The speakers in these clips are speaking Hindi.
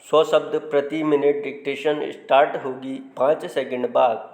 100 शब्द प्रति मिनट। डिक्टेशन स्टार्ट होगी 5 सेकंड बाद।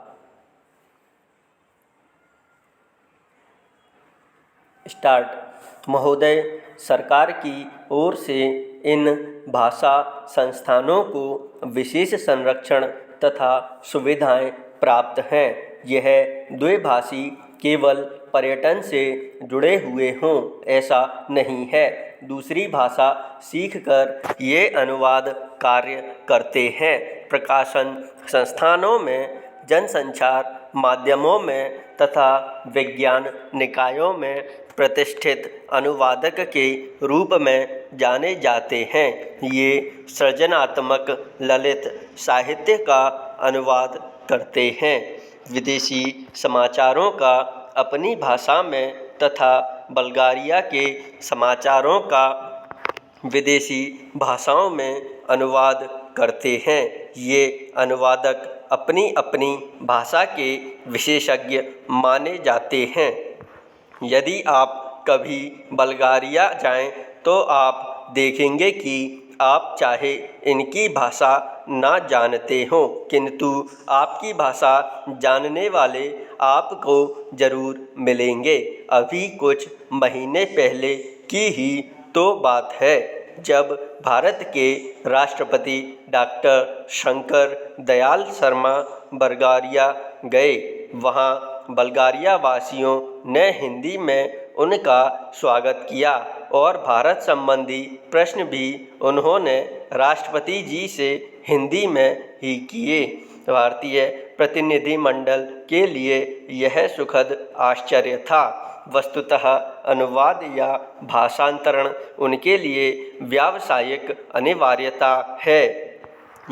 स्टार्ट। महोदय, सरकार की ओर से इन भाषा संस्थानों को विशेष संरक्षण तथा सुविधाएं प्राप्त हैं। यह द्विभाषी केवल पर्यटन से जुड़े हुए हों ऐसा नहीं है। दूसरी भाषा सीखकर ये अनुवाद कार्य करते हैं। प्रकाशन संस्थानों में, जनसंचार माध्यमों में तथा विज्ञान निकायों में प्रतिष्ठित अनुवादक के रूप में जाने जाते हैं। ये सृजनात्मक ललित साहित्य का अनुवाद करते हैं। विदेशी समाचारों का अपनी भाषा में तथा बल्गारिया के समाचारों का विदेशी भाषाओं में अनुवाद करते हैं। ये अनुवादक अपनी अपनी भाषा के विशेषज्ञ माने जाते हैं। यदि आप कभी बल्गारिया जाएं तो आप देखेंगे कि आप चाहे इनकी भाषा ना जानते हों, किंतु आपकी भाषा जानने वाले आपको ज़रूर मिलेंगे। अभी कुछ महीने पहले की ही तो बात है जब भारत के राष्ट्रपति डॉक्टर शंकर दयाल शर्मा बल्गारिया गए। वहाँ बल्गारिया वासियों ने हिंदी में उनका स्वागत किया और भारत संबंधी प्रश्न भी उन्होंने राष्ट्रपति जी से हिंदी में ही किए। भारतीय प्रतिनिधिमंडल के लिए यह सुखद आश्चर्य था। वस्तुतः अनुवाद या भाषांतरण उनके लिए व्यावसायिक अनिवार्यता है।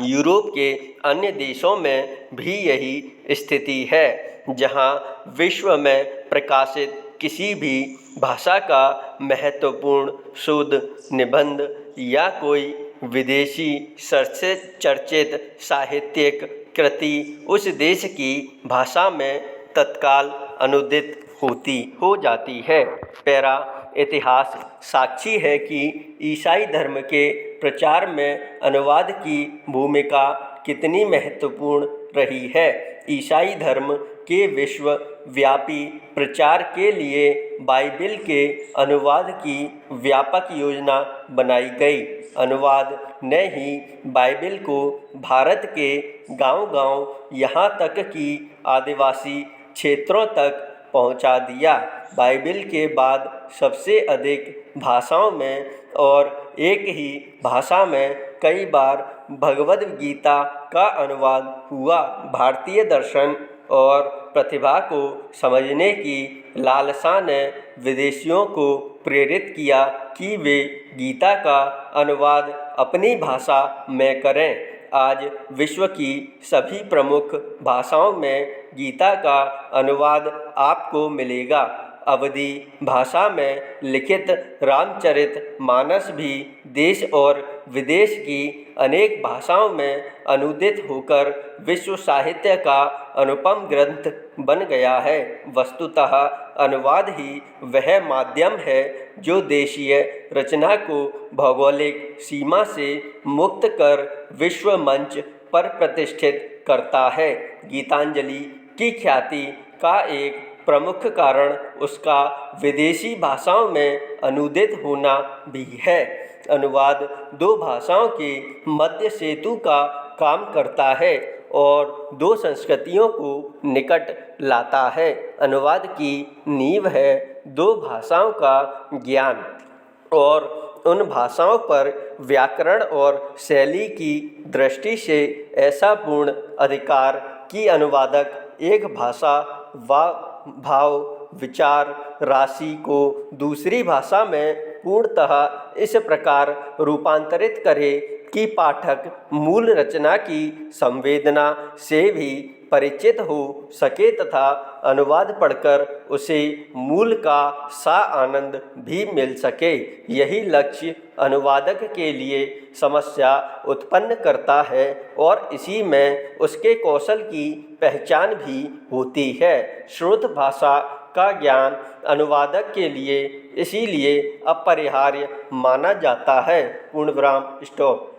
यूरोप के अन्य देशों में भी यही स्थिति है। जहां विश्व में प्रकाशित किसी भी भाषा का महत्वपूर्ण शोध निबंध या कोई विदेशी चर्चित साहित्यिक कृति उस देश की भाषा में तत्काल अनुदित हो जाती है। पैरा। इतिहास साक्षी है कि ईसाई धर्म के प्रचार में अनुवाद की भूमिका कितनी महत्वपूर्ण रही है। ईसाई धर्म के विश्वव्यापी प्रचार के लिए बाइबिल के अनुवाद की व्यापक योजना बनाई गई। अनुवाद ने ही बाइबिल को भारत के गांव-गांव यहाँ तक कि आदिवासी क्षेत्रों तक पहुँचा दिया। बाइबिल के बाद सबसे अधिक भाषाओं में और एक ही भाषा में कई बार भगवद गीता का अनुवाद हुआ। भारतीय दर्शन और प्रतिभा को समझने की लालसा ने विदेशियों को प्रेरित किया कि वे गीता का अनुवाद अपनी भाषा में करें। आज विश्व की सभी प्रमुख भाषाओं में गीता का अनुवाद आपको मिलेगा। अवधी भाषा में लिखित रामचरित मानस भी देश और विदेश की अनेक भाषाओं में अनुदित होकर विश्व साहित्य का अनुपम ग्रंथ बन गया है। वस्तुतः अनुवाद ही वह माध्यम है जो देशीय रचना को भौगोलिक सीमा से मुक्त कर विश्व मंच पर प्रतिष्ठित करता है। गीतांजलि की ख्याति का एक प्रमुख कारण उसका विदेशी भाषाओं में अनुदित होना भी है। अनुवाद दो भाषाओं के मध्य सेतु का काम करता है और दो संस्कृतियों को निकट लाता है। अनुवाद की नींव है दो भाषाओं का ज्ञान और उन भाषाओं पर व्याकरण और शैली की दृष्टि से ऐसा पूर्ण अधिकार कि अनुवादक एक भाषा व भाव, विचार, राशि को दूसरी भाषा में पूर्णतः इस प्रकार रूपांतरित करे कि पाठक मूल रचना की संवेदना से भी परिचित हो सके तथा अनुवाद पढ़कर उसे मूल का सा आनंद भी मिल सके। यही लक्ष्य अनुवादक के लिए समस्या उत्पन्न करता है और इसी में उसके कौशल की पहचान भी होती है। श्रुत भाषा का ज्ञान अनुवादक के लिए इसीलिए अपरिहार्य माना जाता है। पूर्णविराम। स्टॉप।